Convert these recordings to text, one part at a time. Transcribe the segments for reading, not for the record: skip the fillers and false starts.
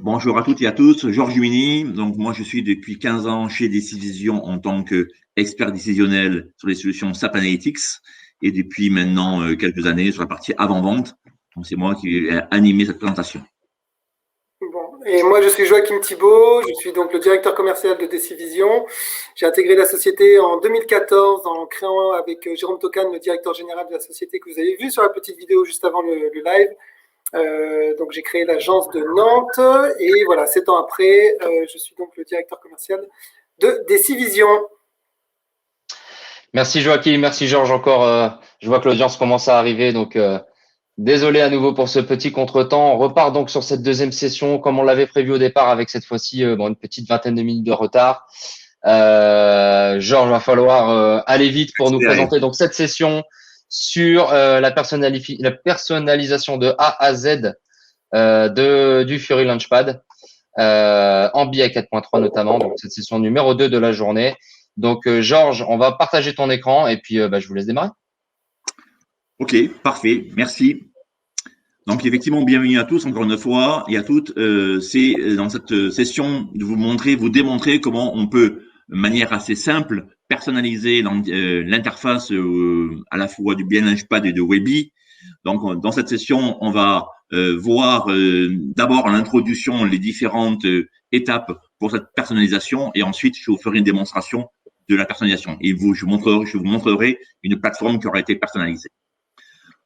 Bonjour à toutes et à tous, Georges Mini. Donc moi je suis depuis 15 ans chez Decision en tant qu'expert décisionnel sur les solutions SAP Analytics et depuis maintenant quelques années sur la partie avant-vente. Donc c'est moi qui ai animé cette présentation. Bon. Et moi, je suis Joachim Thibault, je suis donc le directeur commercial de Decivision. J'ai intégré la société en 2014 en créant avec Jérôme Tocan, le directeur général de la société que vous avez vu sur la petite vidéo juste avant le live. Donc j'ai créé l'agence de Nantes et voilà, 7 ans après, je suis donc le directeur commercial de Decivision. Merci Joachim, merci Georges encore. Je vois que l'audience commence à arriver, donc désolé à nouveau pour ce petit contretemps. On repart donc sur cette deuxième session comme on l'avait prévu au départ avec cette fois-ci une petite vingtaine de minutes de retard. Georges, va falloir aller vite pour nous présenter donc cette session sur la personnalisation de A à Z du Fiori Launchpad en BI 4.3 notamment, donc cette session numéro 2 de la journée. Donc Georges, on va partager ton écran et puis je vous laisse démarrer. Ok, parfait, merci. Donc effectivement, bienvenue à tous encore une fois et à toutes. C'est dans cette session de vous démontrer comment on peut, de manière assez simple, personnaliser l'interface à la fois du BI Launchpad et de Webi. Donc dans cette session, on va voir d'abord en introduction les différentes étapes pour cette personnalisation et ensuite je vous ferai une démonstration de la personnalisation et je vous montrerai une plateforme qui aura été personnalisée.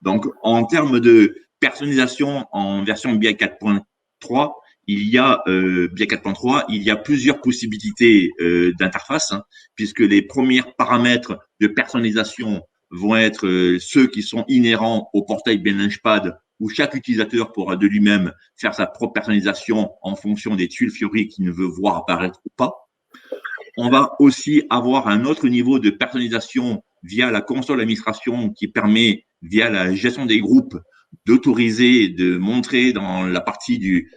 Donc en termes de personnalisation en version BI 4.3, il y a BI 4.3, il y a plusieurs possibilités d'interface, puisque les premiers paramètres de personnalisation vont être ceux qui sont inhérents au portail BI Launchpad, où chaque utilisateur pourra de lui-même faire sa propre personnalisation en fonction des tuiles Fiori qu'il ne veut voir apparaître ou pas. On va aussi avoir un autre niveau de personnalisation via la console d'administration qui permet, via la gestion des groupes, d'autoriser, de montrer dans la partie du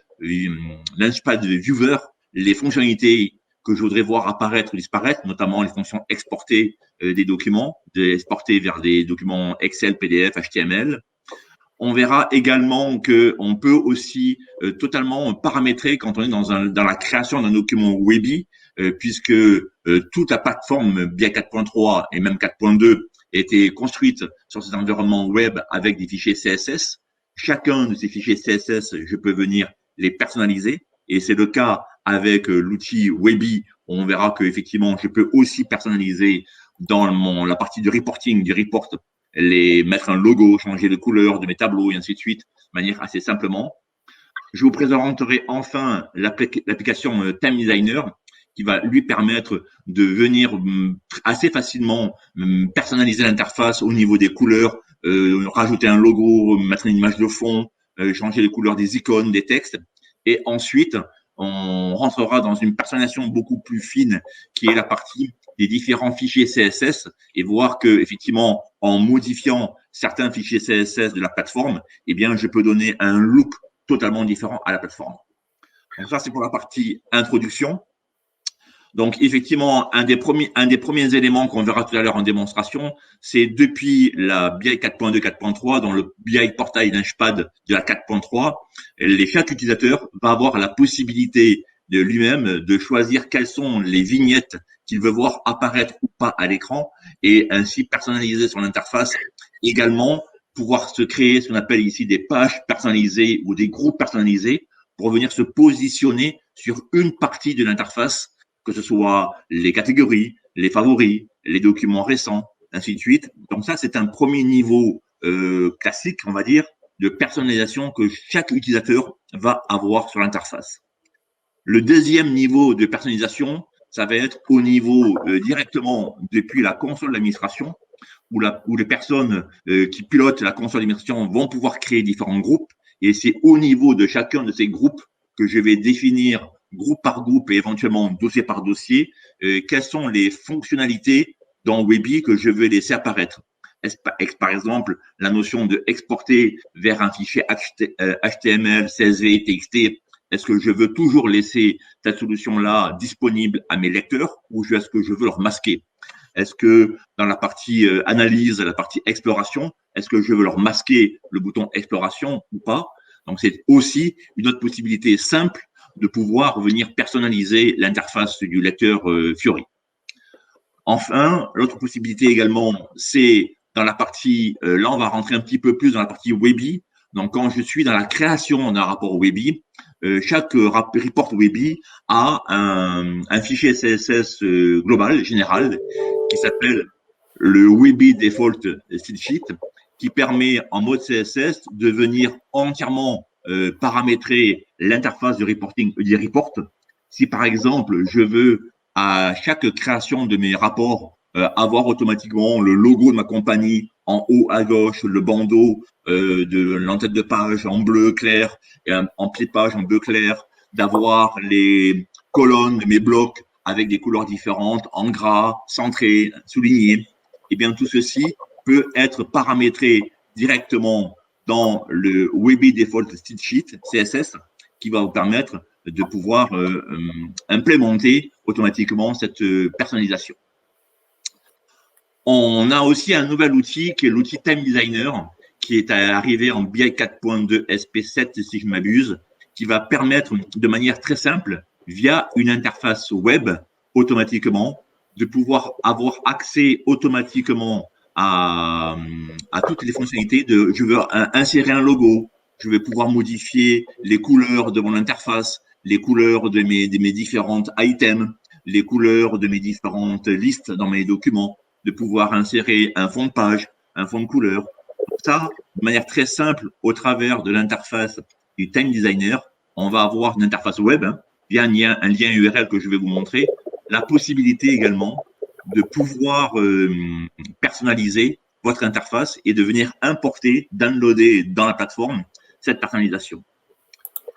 Launchpad Viewer les fonctionnalités que je voudrais voir apparaître ou disparaître, notamment les fonctions exporter des documents, d'exporter vers des documents Excel, PDF, HTML. On verra également qu'on peut aussi totalement paramétrer quand on est dans la création d'un document Webi, puisque toute la plateforme BI 4.3 et même 4.2 était construite sur ces environnements web avec des fichiers CSS. Chacun de ces fichiers CSS, je peux venir les personnaliser, et c'est le cas avec l'outil Webi. On verra que effectivement, je peux aussi personnaliser dans la partie du reporting, du report, mettre un logo, changer de couleur de mes tableaux et ainsi de suite, de manière assez simplement. Je vous présenterai enfin l'application Time Designer qui va lui permettre de venir assez facilement personnaliser l'interface au niveau des couleurs, rajouter un logo, mettre une image de fond, changer les couleurs des icônes, des textes. Et ensuite, on rentrera dans une personnalisation beaucoup plus fine qui est la partie des différents fichiers CSS et voir que effectivement en modifiant certains fichiers CSS de la plateforme, eh bien je peux donner un look totalement différent à la plateforme. Donc ça c'est pour la partie introduction. Donc effectivement un des premiers éléments qu'on verra tout à l'heure en démonstration, c'est depuis la BI 4.2 4.3 dans le BI portail Launchpad de la 4.3, chaque utilisateur va avoir la possibilité de lui-même de choisir quelles sont les vignettes qu'il veut voir apparaître ou pas à l'écran et ainsi personnaliser son interface. Également, pouvoir se créer ce qu'on appelle ici des pages personnalisées ou des groupes personnalisés pour venir se positionner sur une partie de l'interface, que ce soit les catégories, les favoris, les documents récents, ainsi de suite. Donc ça, c'est un premier niveau classique, on va dire, de personnalisation que chaque utilisateur va avoir sur l'interface. Le deuxième niveau de personnalisation, ça va être au niveau directement depuis la console d'administration, où les personnes qui pilotent la console d'administration vont pouvoir créer différents groupes. Et c'est au niveau de chacun de ces groupes que je vais définir groupe par groupe et éventuellement dossier par dossier, quelles sont les fonctionnalités dans Webi que je veux laisser apparaître. Est-ce par exemple la notion de exporter vers un fichier HTML, CSV, TXT, est-ce que je veux toujours laisser cette solution-là disponible à mes lecteurs ou est-ce que je veux leur masquer? Est-ce que dans la partie analyse, la partie exploration, est-ce que je veux leur masquer le bouton exploration ou pas? Donc, c'est aussi une autre possibilité simple de pouvoir venir personnaliser l'interface du lecteur Fiori. Enfin, l'autre possibilité également, c'est dans la partie, là on va rentrer un petit peu plus dans la partie Webi. Donc quand je suis dans la création d'un rapport Webi, chaque report Webi a un fichier CSS global, général, qui s'appelle le Webi Default Style Sheet, qui permet en mode CSS de venir entièrement paramétrer l'interface de reporting des reports. Si par exemple je veux à chaque création de mes rapports avoir automatiquement le logo de ma compagnie en haut à gauche, le bandeau de l'entête de page en bleu clair et en pied de page en bleu clair, d'avoir les colonnes de mes blocs avec des couleurs différentes, en gras, centrées, soulignées. Et bien tout ceci peut être paramétré directement dans le Webi Default Style Sheet CSS qui va vous permettre de pouvoir implémenter automatiquement cette personnalisation. On a aussi un nouvel outil qui est l'outil Time Designer qui est arrivé en BI 4.2 SP7 si je ne m'abuse, qui va permettre de manière très simple, via une interface web automatiquement, de pouvoir avoir accès automatiquement à toutes les fonctionnalités de je veux insérer un logo, je vais pouvoir modifier les couleurs de mon interface, les couleurs de mes différentes items, les couleurs de mes différentes listes dans mes documents, de pouvoir insérer un fond de page, un fond de couleur. Ça, de manière très simple, au travers de l'interface du Time Designer, on va avoir une interface web, via un lien URL que je vais vous montrer, la possibilité également de pouvoir personnaliser votre interface et de venir importer, downloader dans la plateforme cette personnalisation.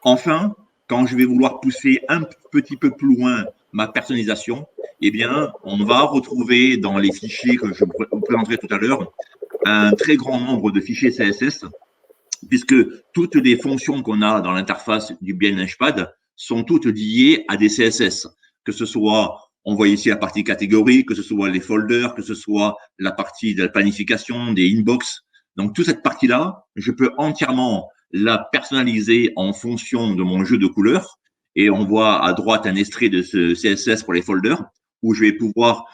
Enfin, quand je vais vouloir pousser un petit peu plus loin ma personnalisation, eh bien, on va retrouver dans les fichiers que je vous présenterai tout à l'heure un très grand nombre de fichiers CSS, puisque toutes les fonctions qu'on a dans l'interface du BI Launchpad sont toutes liées à des CSS, que ce soit, on voit ici la partie catégorie, que ce soit les folders, que ce soit la partie de la planification, des inbox. Donc, toute cette partie-là, je peux entièrement la personnaliser en fonction de mon jeu de couleurs. Et on voit à droite un extrait de ce CSS pour les folders, où je vais pouvoir,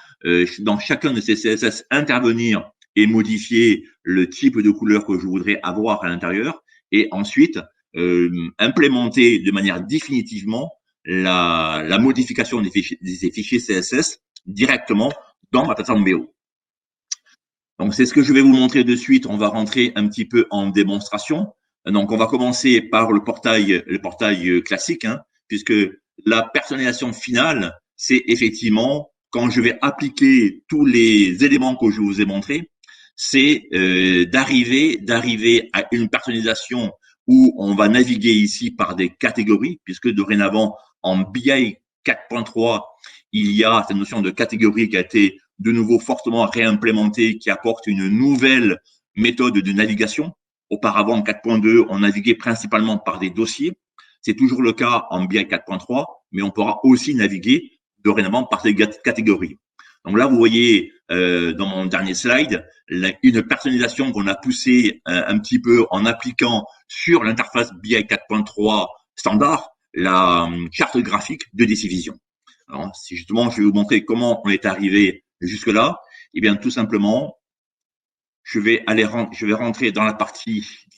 dans chacun de ces CSS, intervenir et modifier le type de couleur que je voudrais avoir à l'intérieur. Et ensuite, implémenter de manière définitivement la modification des fichiers CSS directement dans ma plateforme BO. Donc, c'est ce que je vais vous montrer de suite. On va rentrer un petit peu en démonstration. Donc, on va commencer par le portail classique, puisque la personnalisation finale, c'est effectivement quand je vais appliquer tous les éléments que je vous ai montrés, c'est d'arriver à une personnalisation où on va naviguer ici par des catégories, puisque dorénavant, en BI 4.3, il y a cette notion de catégorie qui a été de nouveau fortement réimplémentée, qui apporte une nouvelle méthode de navigation. Auparavant, en 4.2, on naviguait principalement par des dossiers. C'est toujours le cas en BI 4.3, mais on pourra aussi naviguer dorénavant par des catégories. Donc là, vous voyez dans mon dernier slide, une personnalisation qu'on a poussée un petit peu en appliquant sur l'interface BI 4.3 standard, la charte graphique de Decivision. Alors, si justement, je vais vous montrer comment on est arrivé jusque-là, eh bien, tout simplement, je vais rentrer dans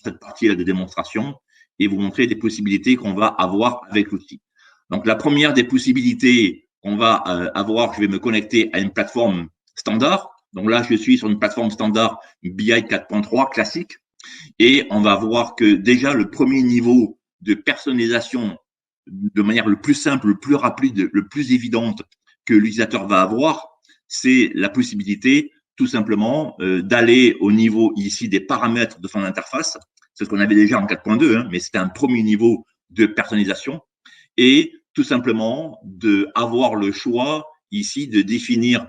cette partie-là de démonstration et vous montrer des possibilités qu'on va avoir avec l'outil. Donc, la première des possibilités qu'on va avoir, je vais me connecter à une plateforme standard. Donc là, je suis sur une plateforme standard BI 4.3 classique et on va voir que déjà le premier niveau de personnalisation de manière le plus simple, le plus rapide, le plus évidente que l'utilisateur va avoir, c'est la possibilité tout simplement d'aller au niveau ici des paramètres de son interface. C'est ce qu'on avait déjà en 4.2, mais c'était un premier niveau de personnalisation. Et tout simplement d'avoir le choix ici de définir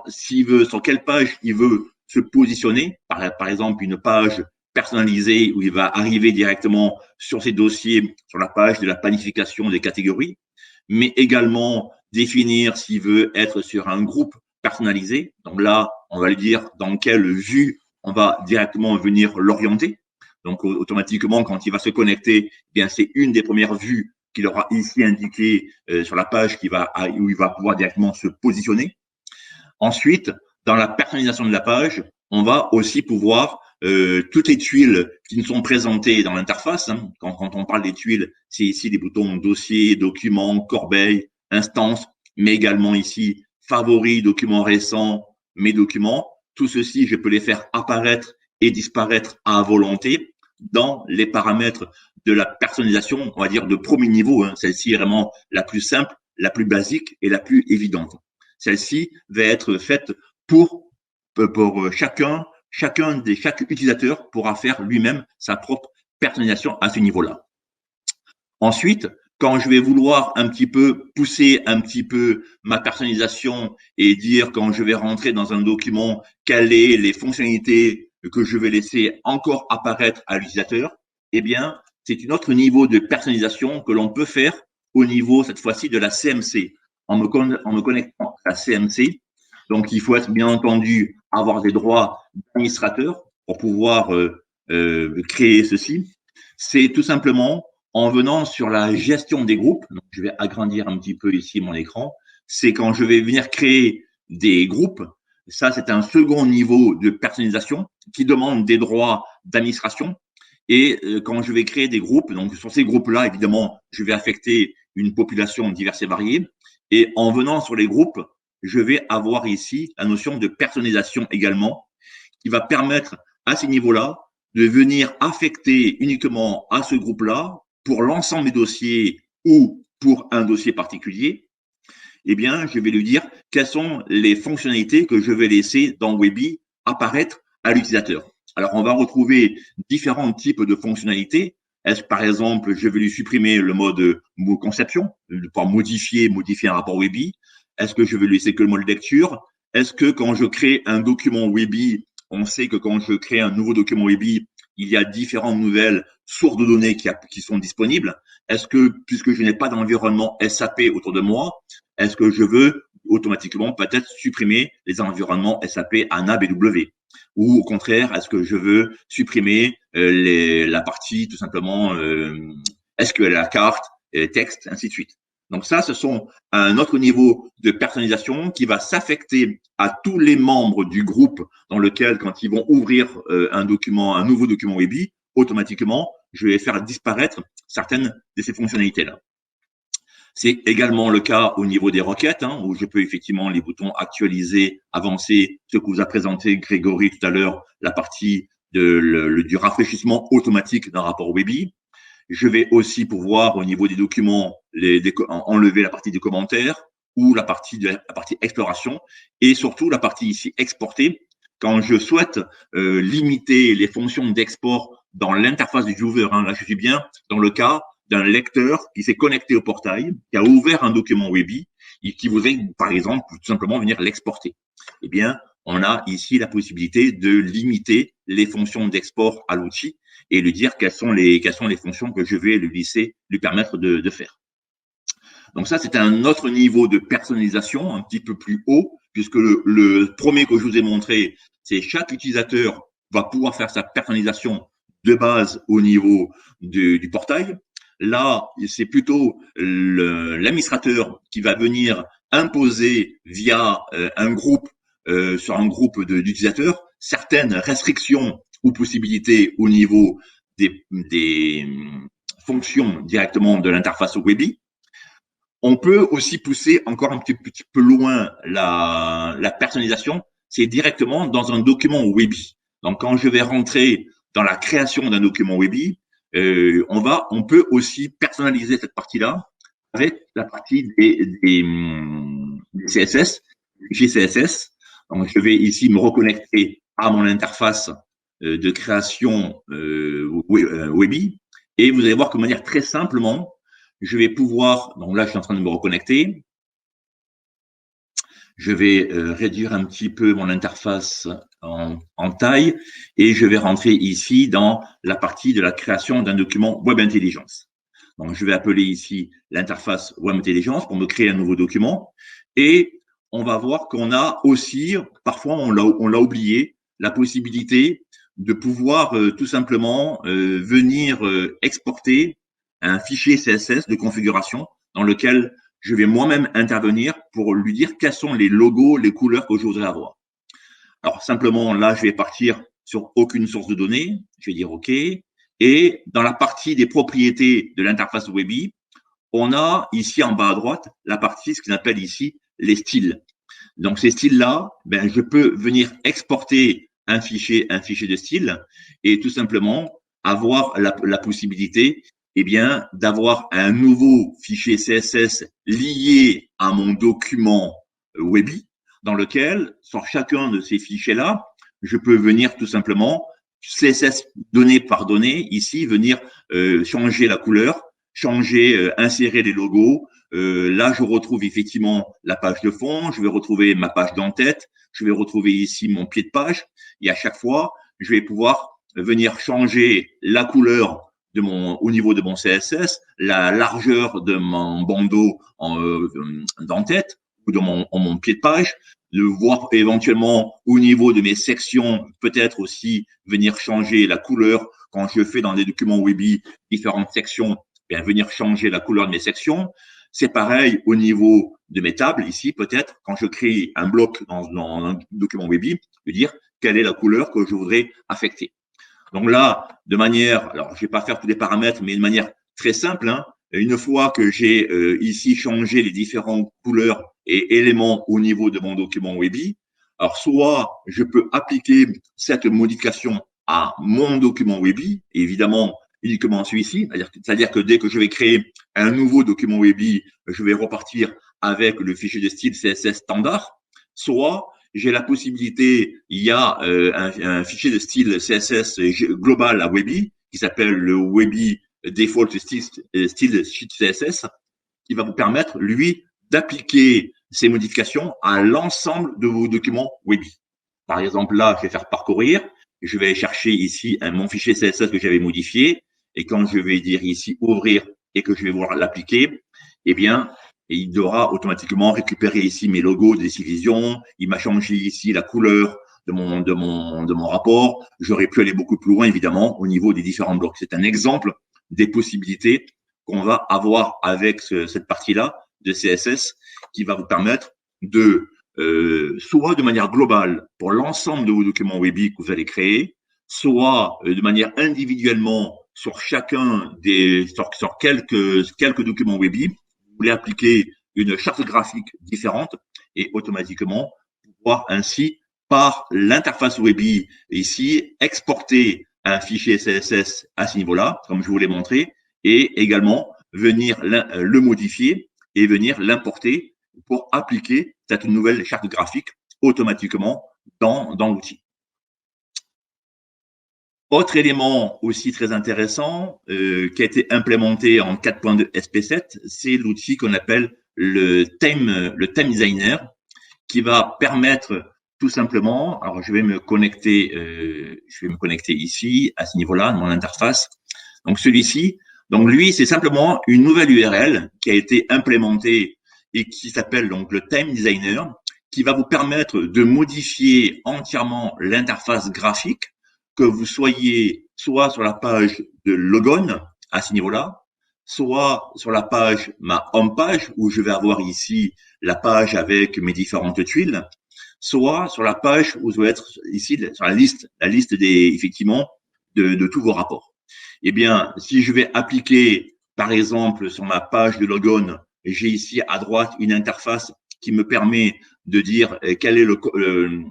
sur quelle page il veut se positionner, par exemple une page personnalisée où il va arriver directement sur ses dossiers, sur la page de la planification des catégories, mais également définir s'il veut être sur un groupe personnalisé. Donc là, on va lui dire dans quelle vue on va directement venir l'orienter. Donc, automatiquement, quand il va se connecter, eh bien, c'est une des premières vues qu'il aura ici indiquées sur la page où il va pouvoir directement se positionner. Ensuite, dans la personnalisation de la page, on va aussi pouvoir toutes les tuiles qui nous sont présentées dans l'interface. Hein, quand on parle des tuiles, c'est ici les boutons dossier, documents, corbeille, instance, mais également ici favoris, documents récents, mes documents. Tout ceci, je peux les faire apparaître et disparaître à volonté dans les paramètres de la personnalisation, on va dire de premier niveau. Hein. Celle-ci est vraiment la plus simple, la plus basique et la plus évidente. Celle-ci va être faite pour chaque utilisateur pourra faire lui-même sa propre personnalisation à ce niveau-là. Ensuite, quand je vais vouloir un petit peu pousser un petit peu ma personnalisation et dire quand je vais rentrer dans un document quelles sont les fonctionnalités que je vais laisser encore apparaître à l'utilisateur, eh bien, c'est un autre niveau de personnalisation que l'on peut faire au niveau, cette fois-ci, de la CMC. En me connectant à la CMC, donc il faut être bien entendu avoir des droits d'administrateur pour pouvoir créer ceci. C'est tout simplement en venant sur la gestion des groupes. Donc je vais agrandir un petit peu ici mon écran. C'est quand je vais venir créer des groupes. Ça, c'est un second niveau de personnalisation qui demande des droits d'administration. Et quand je vais créer des groupes, donc sur ces groupes-là, évidemment, je vais affecter une population diverse et variée. Et en venant sur les groupes, je vais avoir ici la notion de personnalisation également, qui va permettre à ces niveaux-là de venir affecter uniquement à ce groupe-là, pour l'ensemble des dossiers ou pour un dossier particulier, eh bien, je vais lui dire quelles sont les fonctionnalités que je vais laisser dans Webi apparaître à l'utilisateur. Alors, on va retrouver différents types de fonctionnalités. Est-ce par exemple, je vais lui supprimer le mode conception, pour modifier un rapport Webi? Est-ce que je vais lui laisser que le mode lecture? Est-ce que quand je crée un document Webi, on sait que quand je crée un nouveau document Webi, il y a différentes nouvelles sources de données qui sont disponibles. Est-ce que, puisque je n'ai pas d'environnement SAP autour de moi, est-ce que je veux automatiquement peut-être supprimer les environnements SAP ANA BW? Ou au contraire, est-ce que je veux supprimer la partie tout simplement SQL, la carte, texte, ainsi de suite. Donc ça, ce sont un autre niveau de personnalisation qui va s'affecter à tous les membres du groupe dans lequel, quand ils vont ouvrir un nouveau document Webi, automatiquement, je vais faire disparaître certaines de ces fonctionnalités-là. C'est également le cas au niveau des requêtes, hein, où je peux effectivement les boutons actualiser, avancer, ce que vous a présenté Grégory tout à l'heure, la partie du rafraîchissement automatique d'un rapport Webi. Je vais aussi pouvoir, au niveau des documents, enlever la partie des commentaires ou la partie exploration et surtout la partie ici exporter. Quand je souhaite limiter les fonctions d'export dans l'interface du viewer, hein, là je suis bien dans le cas d'un lecteur qui s'est connecté au portail, qui a ouvert un document Webi et qui voudrait, par exemple, tout simplement venir l'exporter. Eh bien, on a ici la possibilité de limiter les fonctions d'export à l'outil et lui dire quelles sont les fonctions que je vais lui permettre de faire. Donc ça, c'est un autre niveau de personnalisation un petit peu plus haut, puisque le premier que je vous ai montré, c'est chaque utilisateur va pouvoir faire sa personnalisation de base au niveau du portail. Là, c'est plutôt l'administrateur qui va venir imposer via un groupe, sur un groupe d'utilisateurs, certaines restrictions ou possibilités au niveau des fonctions directement de l'interface Webi. On peut aussi pousser encore un petit peu loin la personnalisation, c'est directement dans un document Webi. Donc, quand je vais rentrer dans la création d'un document Webi, on peut aussi personnaliser cette partie-là avec la partie des CSS, GCSS. Donc, je vais ici me reconnecter à mon interface de création Webi et vous allez voir que de manière très simplement, je vais pouvoir, donc là je suis en train de me reconnecter, je vais réduire un petit peu mon interface en taille et je vais rentrer ici dans la partie de la création d'un document Web Intelligence. Donc je vais appeler ici l'interface Web Intelligence pour me créer un nouveau document et on va voir qu'on a aussi, parfois on l'a oublié, la possibilité de pouvoir tout simplement venir exporter un fichier CSS de configuration dans lequel je vais moi-même intervenir pour lui dire quels sont les logos, les couleurs que je voudrais avoir. Alors, simplement, là, je vais partir sur aucune source de données. Je vais dire OK. Et dans la partie des propriétés de l'interface Webi, on a ici en bas à droite la partie, ce qu'on appelle ici les styles. Donc, ces styles-là, ben, je peux venir exporter un fichier de style et tout simplement avoir la possibilité eh bien, d'avoir un nouveau fichier CSS lié à mon document Webi, dans lequel, sur chacun de ces fichiers-là, je peux venir tout simplement, CSS donnée par donnée, ici, venir changer la couleur, changer, insérer les logos. Là, je retrouve effectivement la page de fond, je vais retrouver ma page d'en-tête, je vais retrouver ici mon pied de page, et à chaque fois, je vais pouvoir venir changer la couleur de au niveau de mon CSS, la largeur de mon bandeau d'en-tête ou de mon pied de page, de voir éventuellement au niveau de mes sections, peut-être aussi venir changer la couleur quand je fais dans des documents Webi différentes sections, bien venir changer la couleur de mes sections. C'est pareil au niveau de mes tables, ici peut-être, quand je crée un bloc dans un document Webi, de dire quelle est la couleur que je voudrais affecter. Donc là, de manière, alors je vais pas faire tous les paramètres, mais de manière très simple, hein, une fois que j'ai ici changé les différentes couleurs et éléments au niveau de mon document Webi, alors soit je peux appliquer cette modification à mon document Webi, et évidemment uniquement celui-ci, c'est-à-dire que dès que je vais créer un nouveau document Webi, je vais repartir avec le fichier de style CSS standard, soit j'ai la possibilité, il y a un fichier de style CSS global à Webi qui s'appelle le Webi Default Style Sheet CSS, qui va vous permettre, lui, d'appliquer ces modifications à l'ensemble de vos documents Webi. Par exemple, là, je vais faire parcourir, je vais chercher ici mon fichier CSS que j'avais modifié, et quand je vais dire ici ouvrir et que je vais vouloir l'appliquer, eh bien, il aura automatiquement récupéré ici mes logos de Decivision, il m'a changé ici la couleur de mon rapport. J'aurais pu aller beaucoup plus loin, évidemment, au niveau des différents blocs. C'est un exemple des possibilités qu'on va avoir avec cette partie-là de CSS qui va vous permettre de, soit de manière globale pour l'ensemble de vos documents Webi que vous allez créer, soit de manière individuellement sur chacun sur quelques documents Webi, vous voulez appliquer une charte graphique différente et automatiquement pouvoir ainsi, par l'interface Webi, ici, exporter un fichier CSS à ce niveau-là, comme je vous l'ai montré, et également venir le modifier et venir l'importer pour appliquer cette nouvelle charte graphique automatiquement dans l'outil. Autre élément aussi très intéressant qui a été implémenté en 4.2 SP7, c'est l'outil qu'on appelle le Theme Designer, qui va permettre tout simplement, alors je vais me connecter ici à ce niveau-là de mon interface. Donc celui-ci, donc lui, c'est simplement une nouvelle URL qui a été implémentée et qui s'appelle donc le Theme Designer, qui va vous permettre de modifier entièrement l'interface graphique, que vous soyez soit sur la page de Logon à ce niveau-là, soit sur la page, ma home page, où je vais avoir ici la page avec mes différentes tuiles, soit sur la page où je vais être ici sur la liste des, effectivement, de tous vos rapports. Eh bien, si je vais appliquer, par exemple, sur ma page de Logon, j'ai ici à droite une interface qui me permet de dire quel est le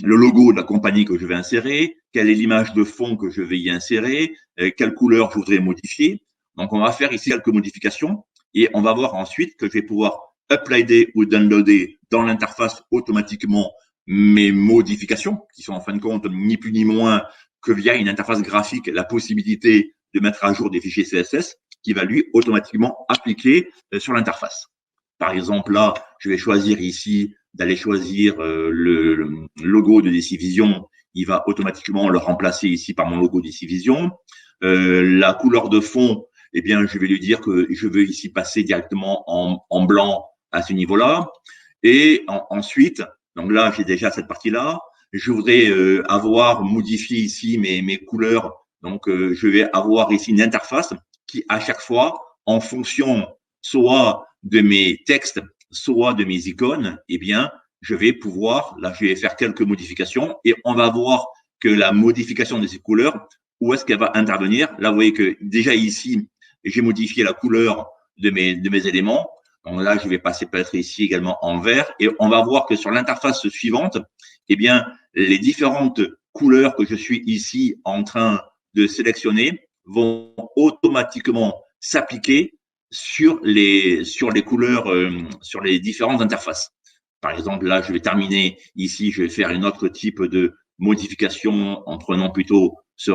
logo de la compagnie que je vais insérer, quelle est l'image de fond que je vais y insérer, quelle couleur je voudrais modifier. Donc, on va faire ici quelques modifications et on va voir ensuite que je vais pouvoir uploader ou downloader dans l'interface automatiquement mes modifications, qui sont en fin de compte ni plus ni moins que via une interface graphique la possibilité de mettre à jour des fichiers CSS qui va lui automatiquement appliquer sur l'interface. Par exemple, là, je vais choisir ici d'aller choisir le logo de Decivision. Il va automatiquement le remplacer ici par mon logo Decivision. La couleur de fond, eh bien, je vais lui dire que je veux ici passer directement en blanc à ce niveau-là. Et ensuite, donc là, j'ai déjà cette partie-là. je voudrais avoir modifié ici mes couleurs. Donc, je vais avoir ici une interface qui, à chaque fois, en fonction soit de mes textes, soit de mes icônes, eh bien, je vais pouvoir, là, je vais faire quelques modifications et on va voir que la modification de ces couleurs, où est-ce qu'elle va intervenir. Là, vous voyez que déjà ici, j'ai modifié la couleur de mes éléments. Donc là, je vais passer peut-être ici également en vert et on va voir que sur l'interface suivante, eh bien, les différentes couleurs que je suis ici en train de sélectionner vont automatiquement s'appliquer sur les couleurs, sur les différentes interfaces. Par exemple, là, je vais terminer ici, je vais faire une autre type de modification en prenant plutôt ce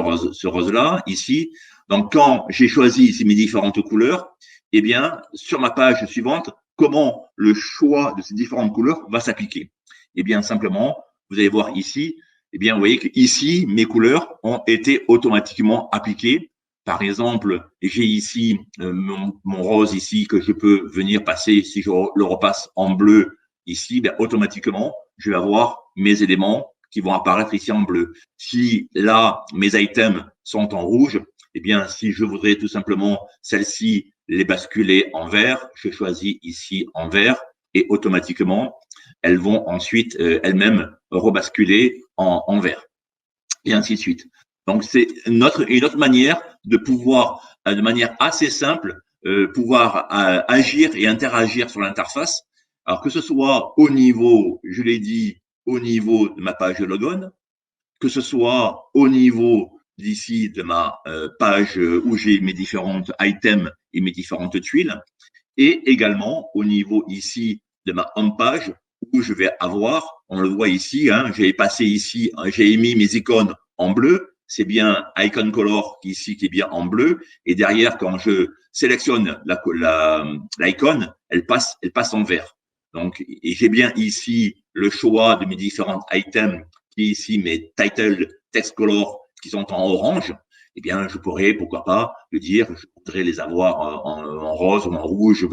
rose-là, ici. Donc, quand j'ai choisi ici mes différentes couleurs, eh bien, sur ma page suivante, comment le choix de ces différentes couleurs va s'appliquer? Eh bien, simplement, vous allez voir ici, eh bien, vous voyez que ici, mes couleurs ont été automatiquement appliquées. Par exemple, j'ai ici mon rose ici que je peux venir passer, si je le repasse en bleu ici, bien, automatiquement, je vais avoir mes éléments qui vont apparaître ici en bleu. Si là, mes items sont en rouge, eh bien, si je voudrais tout simplement celles-ci les basculer en vert, je choisis ici en vert et automatiquement, elles vont ensuite elles-mêmes rebasculer en vert et ainsi de suite. Donc, c'est une autre manière de pouvoir, de manière assez simple, pouvoir agir et interagir sur l'interface. Alors, que ce soit au niveau, je l'ai dit, au niveau de ma page de logon, que ce soit au niveau d'ici de ma page où j'ai mes différentes items et mes différentes tuiles, et également au niveau ici de ma home page où je vais avoir, on le voit ici, hein, j'ai passé ici, j'ai mis mes icônes en bleu, c'est bien icon color ici qui est bien en bleu, et derrière quand je sélectionne l'icône, elle passe en vert. Donc, et j'ai bien ici le choix de mes différents items qui est ici mes title text color qui sont en orange. Eh bien, je pourrais, pourquoi pas, le dire, je voudrais les avoir en rose ou en rouge,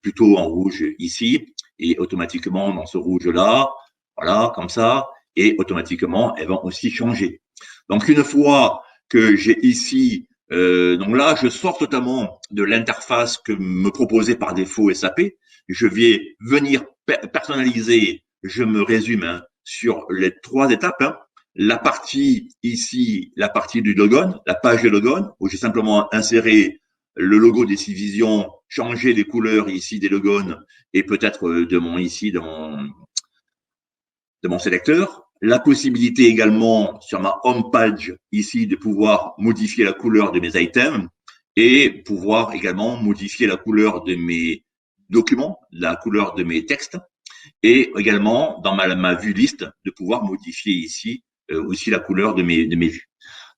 plutôt en rouge ici, et automatiquement dans ce rouge-là, voilà, comme ça, et automatiquement, elles vont aussi changer. Donc, une fois que j'ai ici, donc là, je sors totalement de l'interface que me proposait par défaut SAP, je vais venir personnaliser, je me résume hein, sur les 3 étapes, hein. La partie ici, la partie du logon, la page de logon, où j'ai simplement inséré le logo des Decivision, changer les couleurs ici des logons et peut-être de mon ici de mon sélecteur. La possibilité également sur ma home page ici de pouvoir modifier la couleur de mes items et pouvoir également modifier la couleur de mes documents, la couleur de mes textes et également dans ma vue liste de pouvoir modifier ici aussi la couleur de mes vues.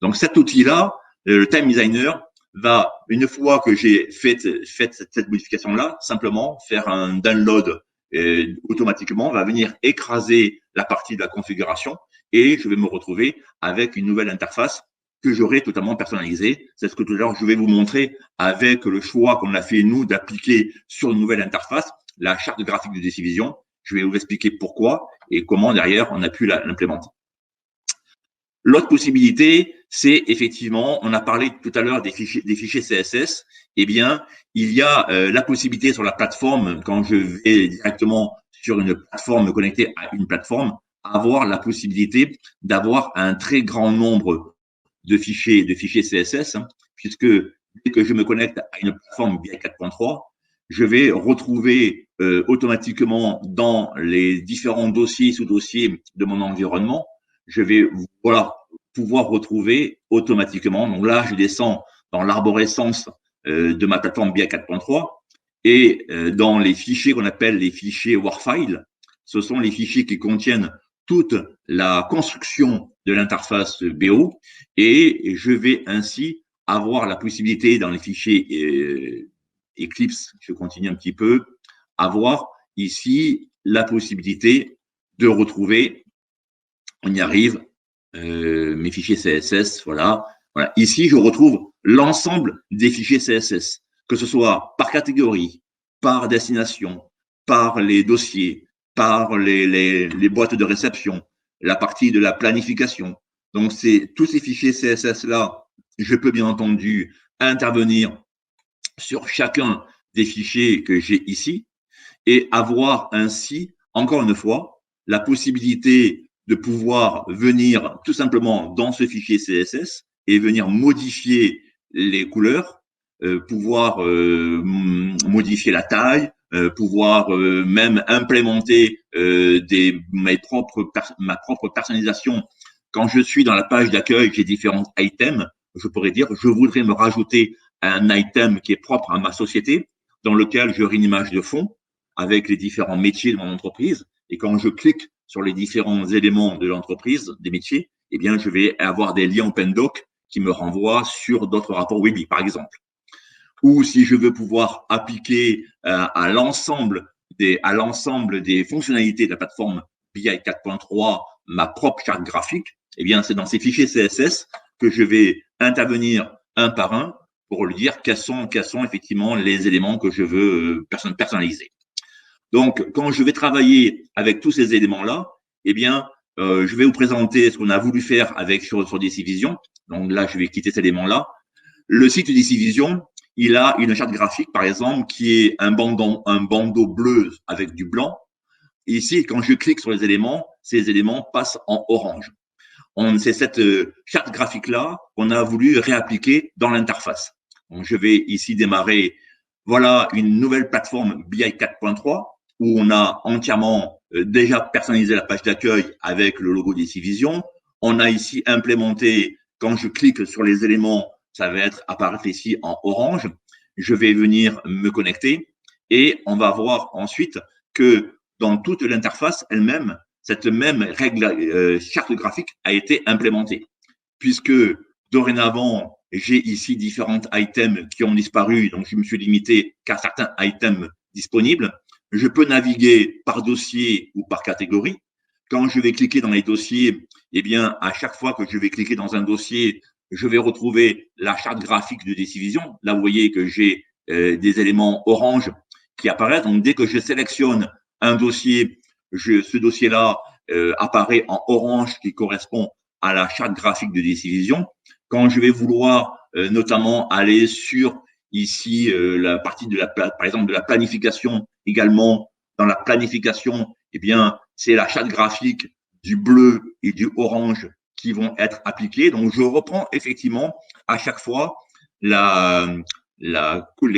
Donc cet outil-là, le Time Designer va, une fois que j'ai fait cette modification-là, simplement faire un download automatiquement, va venir écraser la partie de la configuration et je vais me retrouver avec une nouvelle interface que j'aurai totalement personnalisée. C'est ce que tout à l'heure je vais vous montrer avec le choix qu'on a fait nous d'appliquer sur une nouvelle interface, la charte graphique de Decivision. Je vais vous expliquer pourquoi et comment derrière on a pu l'implémenter. L'autre possibilité, c'est effectivement, on a parlé tout à l'heure des fichiers CSS. Eh bien, il y a la possibilité sur la plateforme, quand je vais directement sur une plateforme connectée à une plateforme, avoir la possibilité d'avoir un très grand nombre de fichiers CSS, hein, puisque dès que je me connecte à une plateforme BI 4.3, je vais retrouver automatiquement dans les différents dossiers, sous-dossiers de mon environnement, je vais voilà, pouvoir retrouver automatiquement. Donc là, je descends dans l'arborescence de ma plateforme BI 4.3 et dans les fichiers qu'on appelle les fichiers WAR-File, ce sont les fichiers qui contiennent toute la construction de l'interface BO et je vais ainsi avoir la possibilité dans les fichiers Eclipse, je continue un petit peu, avoir ici la possibilité de retrouver, on y arrive, mes fichiers CSS, voilà. Voilà. Ici, je retrouve l'ensemble des fichiers CSS, que ce soit par catégorie, par destination, par les dossiers, par les boîtes de réception, la partie de la planification. Donc, c'est tous ces fichiers CSS-là, je peux bien entendu intervenir sur chacun des fichiers que j'ai ici et avoir ainsi, encore une fois, la possibilité de pouvoir venir tout simplement dans ce fichier CSS et venir modifier les couleurs, pouvoir modifier la taille, pouvoir même implémenter ma propre personnalisation. Quand je suis dans la page d'accueil, j'ai différents items. Je pourrais dire, je voudrais me rajouter un item qui est propre à ma société, dans lequel j'aurai une image de fond avec les différents métiers de mon entreprise. Et quand je clique sur les différents éléments de l'entreprise, des métiers, eh bien, je vais avoir des liens OpenDoc qui me renvoient sur d'autres rapports Webi, par exemple. Ou si je veux pouvoir appliquer à l'ensemble des fonctionnalités de la plateforme BI 4.3 ma propre charte graphique, eh bien, c'est dans ces fichiers CSS que je vais intervenir un par un pour lui dire quels sont effectivement les éléments que je veux personnaliser. Donc, quand je vais travailler avec tous ces éléments-là, eh bien, je vais vous présenter ce qu'on a voulu faire avec sur Decivision. Donc là, je vais quitter cet élément-là. Le site Decivision, il a une charte graphique, par exemple, qui est un bandeau bleu avec du blanc. Et ici, quand je clique sur les éléments, ces éléments passent en orange. C'est cette charte graphique-là qu'on a voulu réappliquer dans l'interface. Donc, je vais ici démarrer. Voilà une nouvelle plateforme BI 4.3 où on a entièrement déjà personnalisé la page d'accueil avec le logo Decivision. On a ici implémenté, quand je clique sur les éléments, ça va apparaître ici en orange. Je vais venir me connecter et on va voir ensuite que dans toute l'interface elle-même, cette même règle charte graphique a été implémentée. Puisque dorénavant, j'ai ici différents items qui ont disparu, donc je me suis limité qu'à certains items disponibles. Je peux naviguer par dossier ou par catégorie. Quand je vais cliquer dans les dossiers, eh bien, à chaque fois que je vais cliquer dans un dossier, je vais retrouver la charte graphique de Decivision. Là, vous voyez que j'ai des éléments orange qui apparaissent. Donc, dès que je sélectionne un dossier, ce dossier-là apparaît en orange qui correspond à la charte graphique de Decivision. Quand je vais vouloir notamment aller sur ici la partie de par exemple de la planification également, dans la planification, eh bien, c'est la charte graphique du bleu et du orange qui vont être appliqués. Donc, je reprends effectivement à chaque fois les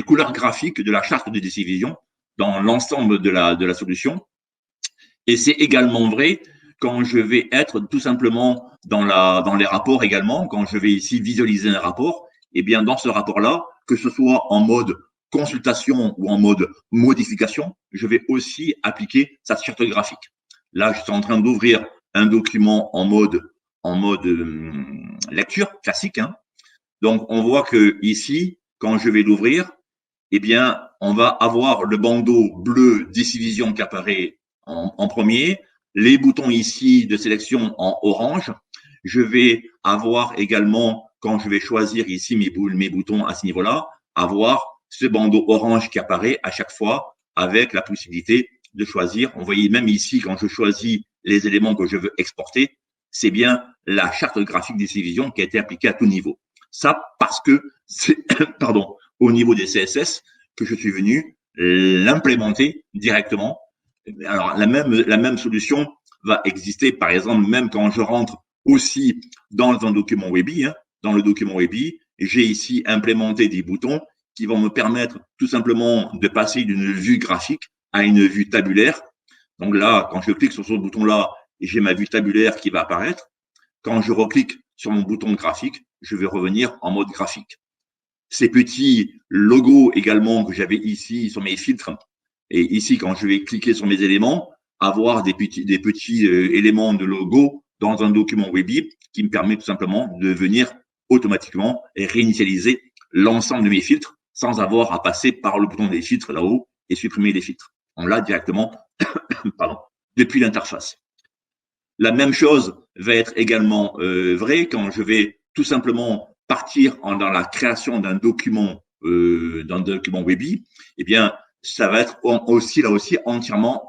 couleurs graphiques de la charte de Decivision dans l'ensemble de la solution. Et c'est également vrai quand je vais être tout simplement dans les rapports également, quand je vais ici visualiser un rapport, eh bien, dans ce rapport-là, que ce soit en mode consultation ou en mode modification, je vais aussi appliquer sa charte graphique. Là, je suis en train d'ouvrir un document en mode lecture classique. Hein. Donc, on voit que ici, quand je vais l'ouvrir, eh bien, on va avoir le bandeau bleu Decivision qui apparaît en premier, les boutons ici de sélection en orange. Je vais avoir également, quand je vais choisir ici mes boutons à ce niveau-là, avoir ce bandeau orange qui apparaît à chaque fois avec la possibilité de choisir. On voit même ici, quand je choisis les éléments que je veux exporter, c'est bien la charte graphique Decivision qui a été appliquée à tout niveau. Ça parce que c'est, pardon, au niveau des CSS que je suis venu l'implémenter directement. Alors, la même solution va exister, par exemple, même quand je rentre aussi dans un document Webi. Hein, dans le document Webi, j'ai ici implémenté des boutons qui vont me permettre tout simplement de passer d'une vue graphique à une vue tabulaire. Donc là, quand je clique sur ce bouton-là, j'ai ma vue tabulaire qui va apparaître. Quand je reclique sur mon bouton graphique, je vais revenir en mode graphique. Ces petits logos également que j'avais ici sur mes filtres, et ici, quand je vais cliquer sur mes éléments, avoir des petits éléments de logo dans un document Webi qui me permet tout simplement de venir automatiquement réinitialiser l'ensemble de mes filtres sans avoir à passer par le bouton des filtres là-haut et supprimer les filtres. On l'a directement pardon, depuis l'interface. La même chose va être également vraie quand je vais tout simplement partir dans la création d'un document Webi. Eh bien, ça va être aussi entièrement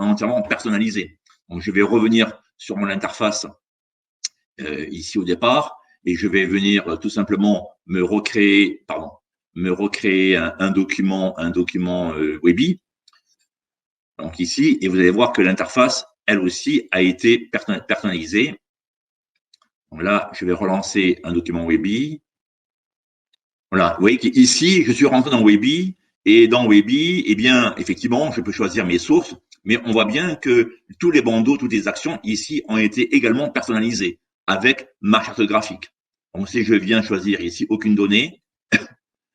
personnalisé. Donc, je vais revenir sur mon interface ici au départ, et je vais venir tout simplement me recréer un document Webi. Donc ici, et vous allez voir que l'interface, elle aussi, a été personnalisée. Donc là, je vais relancer un document Webi. Voilà, vous voyez qu'ici, je suis rentré dans Webi, et dans Webi, eh bien, effectivement, je peux choisir mes sources, mais on voit bien que tous les bandeaux, toutes les actions ici ont été également personnalisées avec ma charte graphique. Donc, si je viens choisir ici aucune donnée,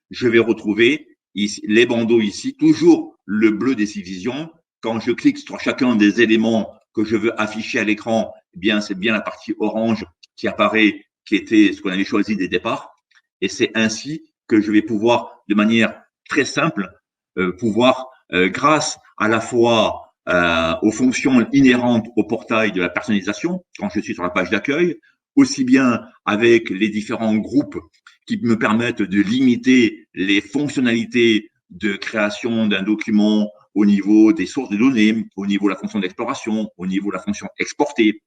je vais retrouver ici, les bandeaux ici, toujours le bleu des Decivision. Quand je clique sur chacun des éléments que je veux afficher à l'écran, eh bien, c'est bien la partie orange qui apparaît, qui était ce qu'on avait choisi dès le départ. Et c'est ainsi que je vais pouvoir, de manière très simple, grâce à la fois aux fonctions inhérentes au portail de la personnalisation, quand je suis sur la page d'accueil, aussi bien avec les différents groupes qui me permettent de limiter les fonctionnalités de création d'un document au niveau des sources de données, au niveau de la fonction d'exploration, au niveau de la fonction exporter.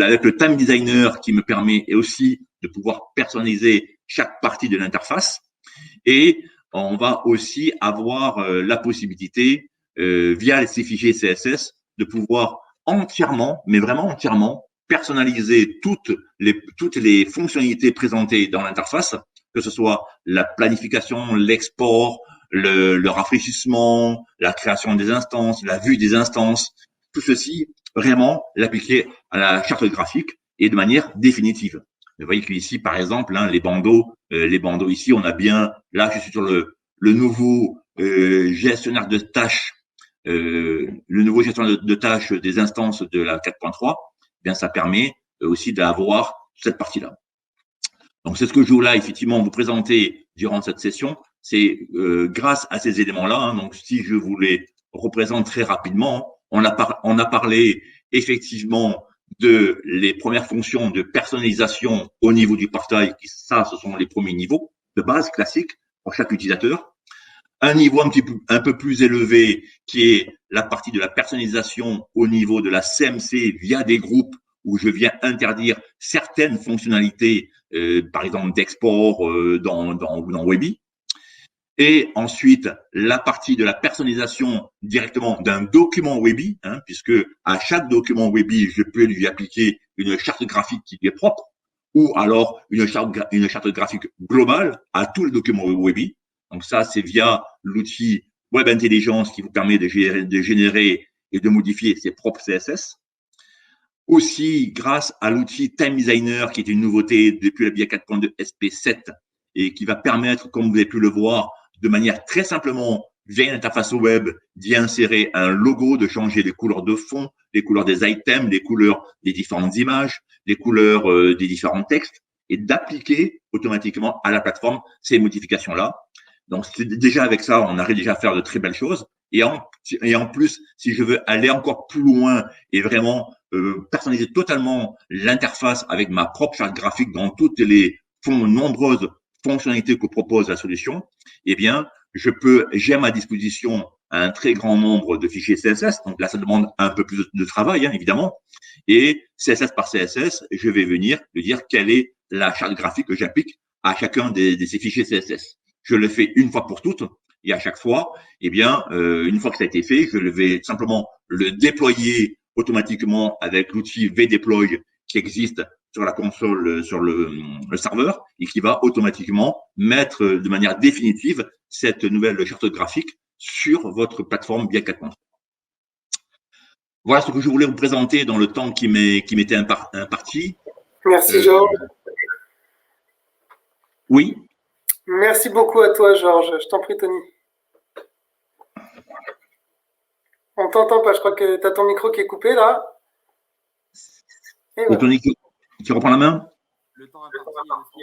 Avec le Time Designer qui me permet aussi de pouvoir personnaliser chaque partie de l'interface. Et on va aussi avoir la possibilité, via ces fichiers CSS, de pouvoir entièrement, mais vraiment entièrement, personnaliser toutes les fonctionnalités présentées dans l'interface, que ce soit la planification, l'export, le rafraîchissement, la création des instances, la vue des instances, tout ceci, vraiment l'appliquer à la charte graphique et de manière définitive. Vous voyez qu'ici, par exemple, hein, les bandeaux ici, on a bien, là, je suis sur le nouveau gestionnaire de tâches, le nouveau gestionnaire de tâches des instances de la 4.3, eh bien, ça permet aussi d'avoir cette partie-là. Donc, c'est ce que je voulais effectivement vous présenter durant cette session. C'est grâce à ces éléments-là, hein, donc si je vous les représente très rapidement, on a parlé effectivement de les premières fonctions de personnalisation au niveau du portail, qui ça, ce sont les premiers niveaux de base classiques pour chaque utilisateur. Un niveau un peu plus élevé qui est la partie de la personnalisation au niveau de la CMC via des groupes où je viens interdire certaines fonctionnalités, par exemple d'export dans Webi. Et ensuite, la partie de la personnalisation directement d'un document Webi, hein, puisque à chaque document Webi, je peux lui appliquer une charte graphique qui lui est propre, ou alors une charte graphique globale à tous les documents Webi. Donc ça, c'est via l'outil Web Intelligence qui vous permet de générer et de modifier ses propres CSS. Aussi, grâce à l'outil Time Designer, qui est une nouveauté depuis la BIA 4.2 SP7 et qui va permettre, comme vous avez pu le voir, de manière très simplement, via une interface web, d'y insérer un logo, de changer les couleurs de fond, les couleurs des items, les couleurs des différentes images, les couleurs des différents textes, et d'appliquer automatiquement à la plateforme ces modifications-là. Donc, déjà avec ça, on arrive déjà à faire de très belles choses. Et en plus, si je veux aller encore plus loin et vraiment personnaliser totalement l'interface avec ma propre charte graphique dans toutes les nombreuses fonctionnalités que propose la solution, eh bien, j'ai à ma disposition un très grand nombre de fichiers CSS. Donc là, ça demande un peu plus de travail, hein, évidemment. Et CSS par CSS, je vais venir lui dire quelle est la charte graphique que j'applique à chacun de ces fichiers CSS. Je le fais une fois pour toutes. Et à chaque fois, eh bien, une fois que ça a été fait, je vais simplement le déployer automatiquement avec l'outil vdeploy qui existe sur la console, sur le serveur, et qui va automatiquement mettre de manière définitive cette nouvelle charte graphique sur votre plateforme BIA 4.3. Voilà ce que je voulais vous présenter dans le temps qui m'était imparti. Merci, Georges. Oui. Merci beaucoup à toi, Georges. Je t'en prie, Tony. On t'entend pas, je crois que tu as ton micro qui est coupé là. Et voilà. Tony qui reprend la main. Le temps imparti.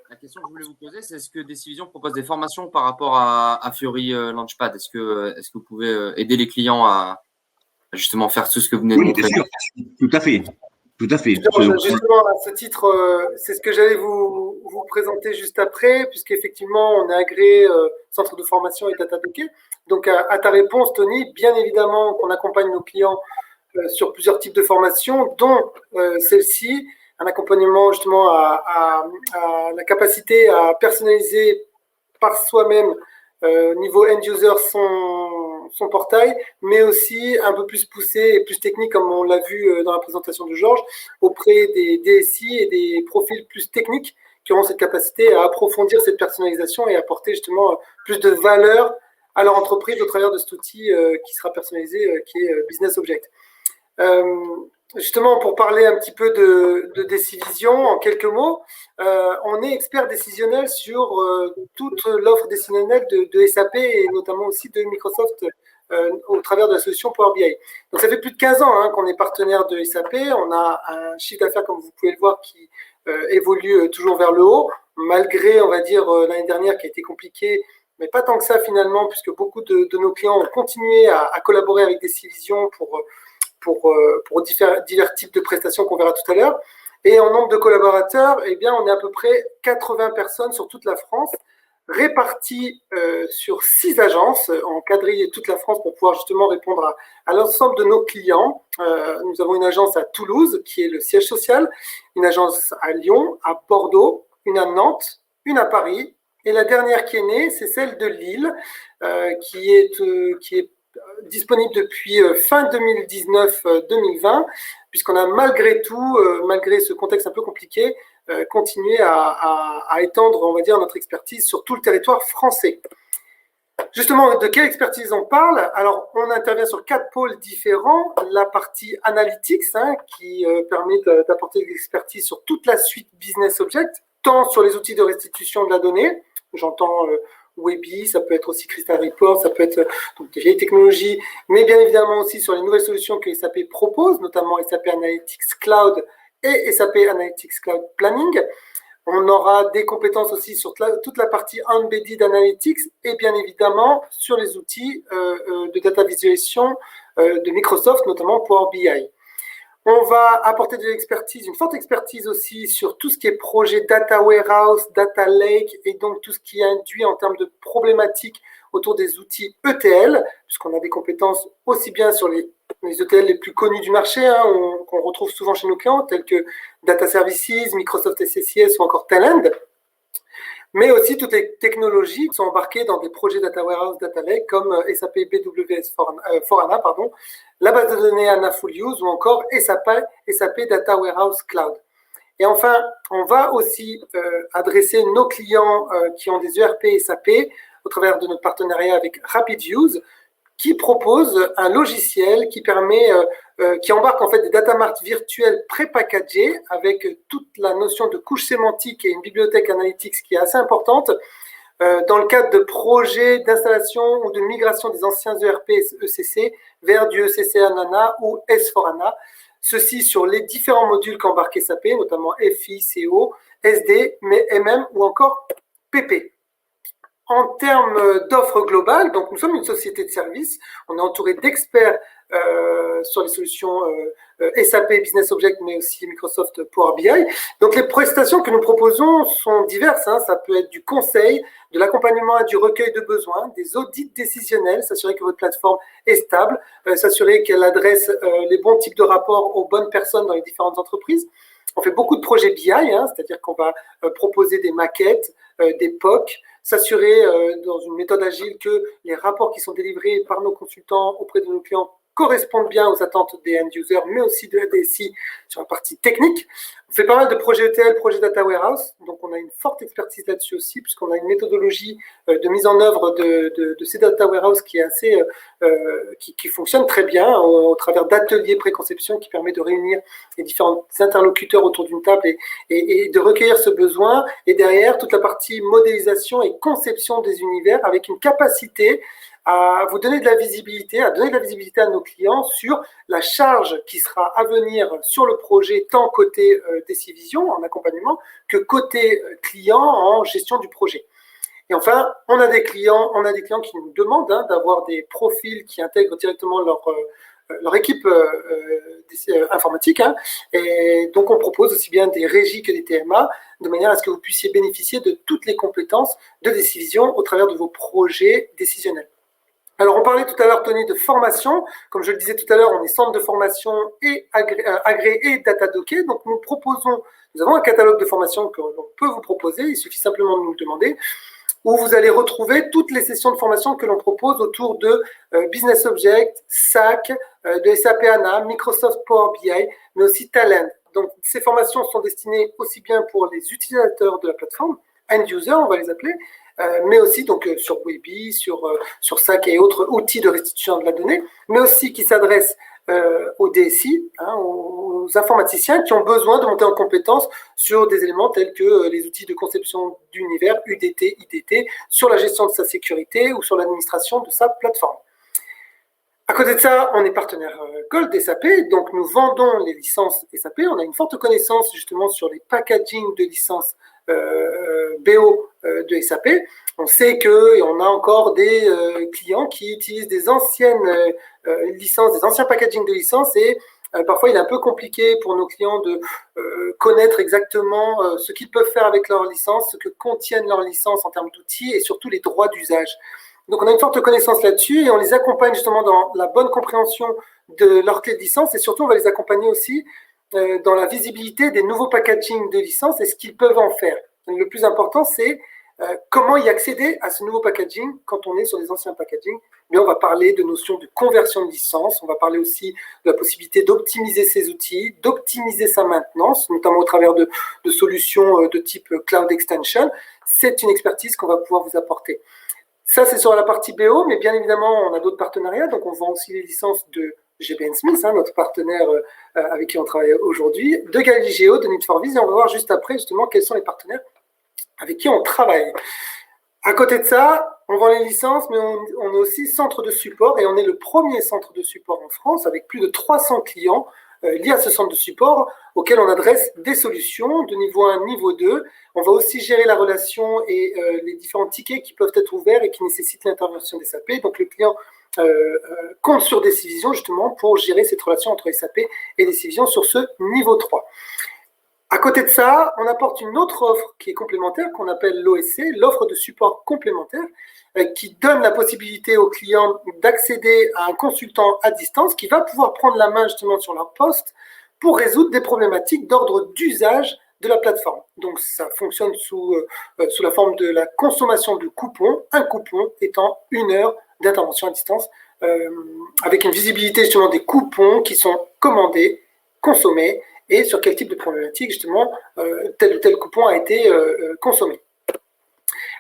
La question que je voulais vous poser, c'est est-ce que Decivision propose des formations par rapport à Fiori Launchpad? Est-ce que vous pouvez aider les clients à justement faire tout ce que vous venez de montrer? Oui, bien sûr, tout à fait. Tout à fait. Justement, à ce titre, c'est ce que j'allais vous présenter juste après, puisqu'effectivement, on est agréé centre de formation et Tata Bouquet. Donc, à ta réponse, Tony, bien évidemment qu'on accompagne nos clients sur plusieurs types de formations, dont celle-ci, un accompagnement justement à la capacité à personnaliser par soi-même niveau end-user son portail, mais aussi un peu plus poussé et plus technique, comme on l'a vu dans la présentation de Georges, auprès des DSI et des profils plus techniques qui auront cette capacité à approfondir cette personnalisation et apporter justement plus de valeur à leur entreprise au travers de cet outil qui sera personnalisé, qui est Business Object. Justement, pour parler un petit peu de Decivision, en quelques mots, on est expert décisionnel sur toute l'offre décisionnelle de SAP et notamment aussi de Microsoft au travers de la solution Power BI. Donc, ça fait plus de 15 ans qu'on est partenaire de SAP. On a un chiffre d'affaires, comme vous pouvez le voir, qui évolue toujours vers le haut, malgré, on va dire, l'année dernière qui a été compliquée, mais pas tant que ça finalement, puisque beaucoup de nos clients ont continué à collaborer avec Decivision pour divers types de prestations qu'on verra tout à l'heure. Et en nombre de collaborateurs, eh bien, on est à peu près 80 personnes sur toute la France, réparties sur 6 agences, en quadrille toute la France pour pouvoir justement répondre à l'ensemble de nos clients. Nous avons une agence à Toulouse, qui est le siège social, une agence à Lyon, à Bordeaux, une à Nantes, une à Paris, et la dernière qui est née, c'est celle de Lille, qui est disponible depuis fin 2019-2020, puisqu'on a malgré tout, malgré ce contexte un peu compliqué, continué à étendre, on va dire, notre expertise sur tout le territoire français. Justement, de quelle expertise on parle? Alors, on intervient sur 4 pôles différents. La partie analytics, qui permet d'apporter de l'expertise sur toute la suite Business Object, tant sur les outils de restitution de la donnée, j'entends Webi, ça peut être aussi Crystal Report, ça peut être donc des vieilles technologies, mais bien évidemment aussi sur les nouvelles solutions que SAP propose, notamment SAP Analytics Cloud et SAP Analytics Cloud Planning. On aura des compétences aussi sur toute la partie Embedded Analytics et bien évidemment sur les outils de data visualisation de Microsoft, notamment Power BI. On va apporter de l'expertise, une forte expertise aussi sur tout ce qui est projet Data Warehouse, Data Lake et donc tout ce qui est induit en termes de problématiques autour des outils ETL, puisqu'on a des compétences aussi bien sur les ETL les plus connus du marché, qu'on retrouve souvent chez nos clients, tels que Data Services, Microsoft SSIS ou encore Talend, mais aussi toutes les technologies qui sont embarquées dans des projets Data Warehouse, Data Lake, comme SAP BWS for HANA, la base de données HANA Full Use ou encore SAP Data Warehouse Cloud. Et enfin, on va aussi adresser nos clients qui ont des ERP SAP au travers de notre partenariat avec RapidUse, qui propose un logiciel qui permet, qui embarque en fait des data marts virtuels pré-packagés avec toute la notion de couche sémantique et une bibliothèque analytics qui est assez importante dans le cadre de projets d'installation ou de migration des anciens ERP ECC vers du ECC HANA ou S4HANA. Ceci sur les différents modules qu'embarque SAP, notamment FI, CO, SD, mais MM ou encore PP. En termes d'offres globales, donc nous sommes une société de services, on est entouré d'experts sur les solutions SAP Business Object, mais aussi Microsoft Power BI. Donc les prestations que nous proposons sont diverses, ça peut être du conseil, de l'accompagnement à du recueil de besoins, des audits décisionnels, s'assurer que votre plateforme est stable, s'assurer qu'elle adresse les bons types de rapports aux bonnes personnes dans les différentes entreprises. On fait beaucoup de projets BI, c'est-à-dire qu'on va proposer des maquettes, des POC, s'assurer dans une méthode agile que les rapports qui sont délivrés par nos consultants auprès de nos clients correspondent bien aux attentes des end-users, mais aussi de la DSI sur la partie technique. On fait pas mal de projets ETL, projets Data Warehouse, donc on a une forte expertise là-dessus aussi, puisqu'on a une méthodologie de mise en œuvre de ces Data Warehouse qui est assez, qui fonctionne très bien au travers d'ateliers préconception qui permet de réunir les différents interlocuteurs autour d'une table et de recueillir ce besoin. Et derrière, toute la partie modélisation et conception des univers avec une capacité à vous donner de la visibilité, à nos clients sur la charge qui sera à venir sur le projet, tant côté Decivision en accompagnement que côté client en gestion du projet. Et enfin, on a des clients qui nous demandent d'avoir des profils qui intègrent directement leur équipe informatique. Et donc, on propose aussi bien des régies que des TMA, de manière à ce que vous puissiez bénéficier de toutes les compétences de Decivision au travers de vos projets décisionnels. Alors, on parlait tout à l'heure, Tony, de formation. Comme je le disais tout à l'heure, on est centre de formation et agréé et datadocké. Donc, nous avons un catalogue de formation que l'on peut vous proposer. Il suffit simplement de nous le demander, où vous allez retrouver toutes les sessions de formation que l'on propose autour de Business Object, SAC, de SAP HANA, Microsoft Power BI, mais aussi Talend. Donc, ces formations sont destinées aussi bien pour les utilisateurs de la plateforme, end user, on va les appeler, mais aussi donc sur Webi, sur SAC et autres outils de restitution de la donnée, mais aussi qui s'adressent aux DSI, aux informaticiens qui ont besoin de monter en compétence sur des éléments tels que les outils de conception d'univers, UDT, IDT, sur la gestion de sa sécurité ou sur l'administration de sa plateforme. À côté de ça, on est partenaire Gold SAP, donc nous vendons les licences SAP. On a une forte connaissance justement sur les packaging de licences BO de SAP. On sait et on a encore des clients qui utilisent des anciennes licences, des anciens packaging de licences et parfois il est un peu compliqué pour nos clients de connaître exactement ce qu'ils peuvent faire avec leur licence, ce que contiennent leurs licences en termes d'outils et surtout les droits d'usage. Donc on a une forte connaissance là-dessus et on les accompagne justement dans la bonne compréhension de leur clé de licence et surtout on va les accompagner aussi dans la visibilité des nouveaux packaging de licence et ce qu'ils peuvent en faire. Donc, le plus important, c'est comment y accéder à ce nouveau packaging quand on est sur les anciens packaging. Mais on va parler de notions de conversion de licence, on va parler aussi de la possibilité d'optimiser ces outils, d'optimiser sa maintenance, notamment au travers de solutions de type Cloud Extension. C'est une expertise qu'on va pouvoir vous apporter. Ça, c'est sur la partie BO, mais bien évidemment, on a d'autres partenariats. Donc, on vend aussi les licences de GBN Smith, notre partenaire avec qui on travaille aujourd'hui, de Galileo, de Need4Viz, et on va voir juste après, justement, quels sont les partenaires avec qui on travaille. À côté de ça, on vend les licences, mais on est aussi centre de support, et on est le premier centre de support en France, avec plus de 300 clients liés à ce centre de support, auquel on adresse des solutions de niveau 1, niveau 2. On va aussi gérer la relation et les différents tickets qui peuvent être ouverts et qui nécessitent l'intervention des SAP. Donc, le client compte sur Decivision justement pour gérer cette relation entre SAP et Decivision sur ce niveau 3. À côté de ça, on apporte une autre offre qui est complémentaire, qu'on appelle l'OSC, l'offre de support complémentaire, qui donne la possibilité aux clients d'accéder à un consultant à distance qui va pouvoir prendre la main justement sur leur poste pour résoudre des problématiques d'ordre d'usage de la plateforme. Donc, ça fonctionne sous la forme de la consommation de coupons, un coupon étant 1 heure d'intervention à distance, avec une visibilité justement des coupons qui sont commandés, consommés, et sur quel type de problématique justement tel ou tel coupon a été consommé.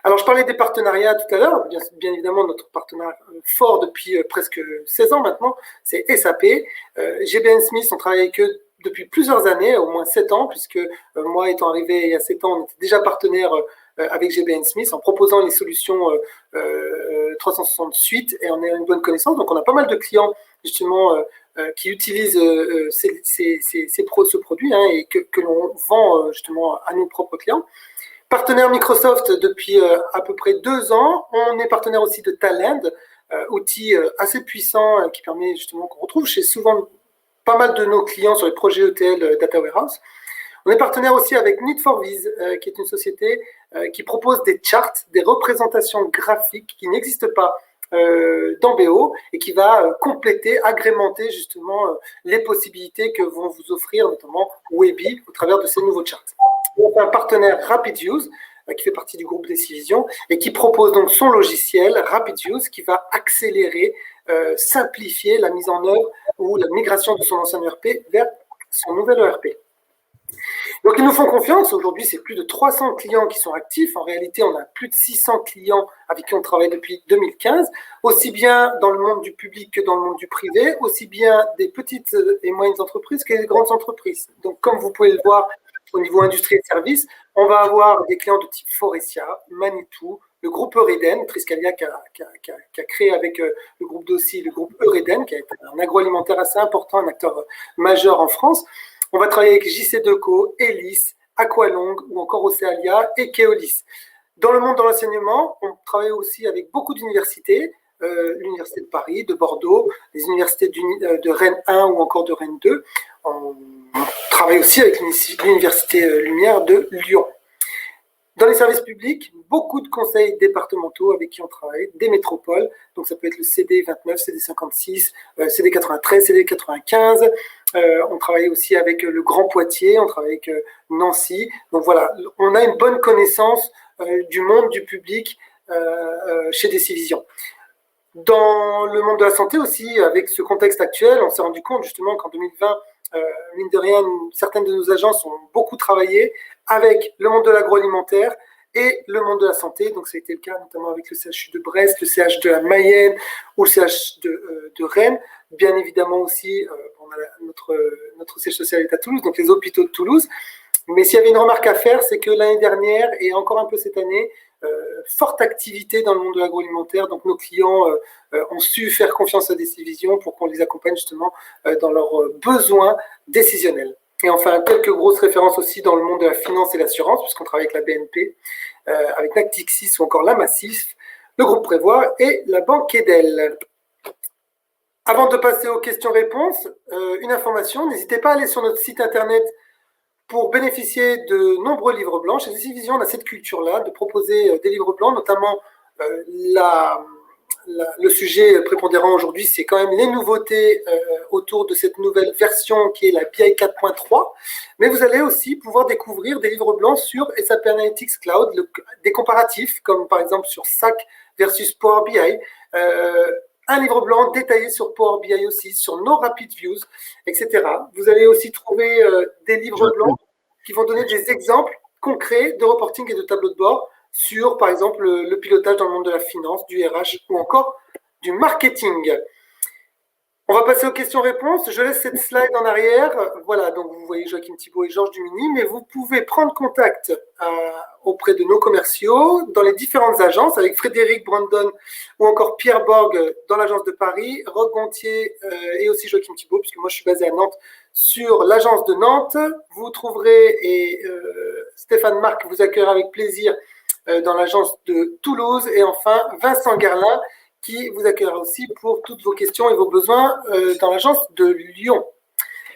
Alors, je parlais des partenariats tout à l'heure. Bien évidemment, notre partenaire fort depuis presque 16 ans maintenant, c'est SAP. GBN Smith, on travaille avec eux depuis plusieurs années, au moins 7 ans, puisque moi étant arrivé il y a 7 ans, on était déjà partenaire avec GBN Smith en proposant les solutions 360 suite et on a une bonne connaissance. Donc, on a pas mal de clients justement qui utilisent ce produit et que l'on vend justement à nos propres clients. Partenaire Microsoft depuis à peu près 2 ans. On est partenaire aussi de Talend, outil assez puissant qui permet justement qu'on retrouve chez souvent pas mal de nos clients sur les projets ETL Data Warehouse. On est partenaire aussi avec Need4Viz, qui est une société qui propose des charts, des représentations graphiques qui n'existent pas dans BO et qui va compléter, agrémenter justement les possibilités que vont vous offrir notamment Webi au travers de ces nouveaux charts. On a un partenaire RapidUse qui fait partie du groupe Decivision et qui propose donc son logiciel RapidUse qui va accélérer, simplifier la mise en œuvre ou la migration de son ancien ERP vers son nouvel ERP. Donc, ils nous font confiance. Aujourd'hui, c'est plus de 300 clients qui sont actifs. En réalité, on a plus de 600 clients avec qui on travaille depuis 2015, aussi bien dans le monde du public que dans le monde du privé, aussi bien des petites et moyennes entreprises que des grandes entreprises. Donc, comme vous pouvez le voir au niveau industrie et services, on va avoir des clients de type Forestia, Manitou, le groupe Eureden, Triscalia qui a créé avec le groupe Dossi, le groupe Eureden, qui est un agroalimentaire assez important, un acteur majeur en France. On va travailler avec JC2Co, Elis, Aqualong ou encore Ocealia et Keolis. Dans le monde de l'enseignement, on travaille aussi avec beaucoup d'universités, l'Université de Paris, de Bordeaux, les universités de Rennes 1 ou encore de Rennes 2. On travaille aussi avec l'Université Lumière de Lyon. Dans les services publics, beaucoup de conseils départementaux avec qui on travaille, des métropoles, donc ça peut être le CD 29, CD 56, CD 93, CD 95. On travaille aussi avec le Grand Poitiers, on travaille avec Nancy. Donc voilà, on a une bonne connaissance du monde du public chez Décivision. Dans le monde de la santé aussi, avec ce contexte actuel, on s'est rendu compte justement qu'en 2020, mine de rien, certaines de nos agences ont beaucoup travaillé avec le monde de l'agroalimentaire et le monde de la santé. Donc, ça a été le cas notamment avec le CHU de Brest, le CH de la Mayenne ou le CH de Rennes. Bien évidemment aussi, notre siège social est à Toulouse, donc les hôpitaux de Toulouse. Mais s'il y avait une remarque à faire, c'est que l'année dernière et encore un peu cette année, forte activité dans le monde de l'agroalimentaire. Donc, nos clients ont su faire confiance à Décivision pour qu'on les accompagne justement dans leurs besoins décisionnels. Et enfin, quelques grosses références aussi dans le monde de la finance et l'assurance, puisqu'on travaille avec la BNP, avec Natixis ou encore la Massif, le groupe Prévoit et la Banque Edel. Avant de passer aux questions-réponses, une information, n'hésitez pas à aller sur notre site internet pour bénéficier de nombreux livres blancs. Chez Décivision, on a cette culture-là de proposer des livres blancs, notamment le sujet prépondérant aujourd'hui, c'est quand même les nouveautés autour de cette nouvelle version qui est la BI 4.3. Mais vous allez aussi pouvoir découvrir des livres blancs sur SAP Analytics Cloud, des comparatifs, comme par exemple sur SAC versus Power BI, un livre blanc détaillé sur Power BI aussi, sur nos Rapid Views, etc. Vous allez aussi trouver des livres blancs qui vont donner des exemples concrets de reporting et de tableaux de bord sur, par exemple, le pilotage dans le monde de la finance, du RH ou encore du marketing. On va passer aux questions-réponses. Je laisse cette slide en arrière. Voilà, donc vous voyez Joachim Thibault et Georges Dumini, mais vous pouvez prendre contact auprès de nos commerciaux dans les différentes agences, avec Frédéric Brandon ou encore Pierre Borg dans l'agence de Paris, Roch Gontier et aussi Joachim Thibault, puisque moi je suis basé à Nantes, sur l'agence de Nantes. Vous trouverez, et Stéphane Marc vous accueillera avec plaisir dans l'agence de Toulouse, et enfin Vincent Garlin qui vous accueillera aussi pour toutes vos questions et vos besoins dans l'agence de Lyon.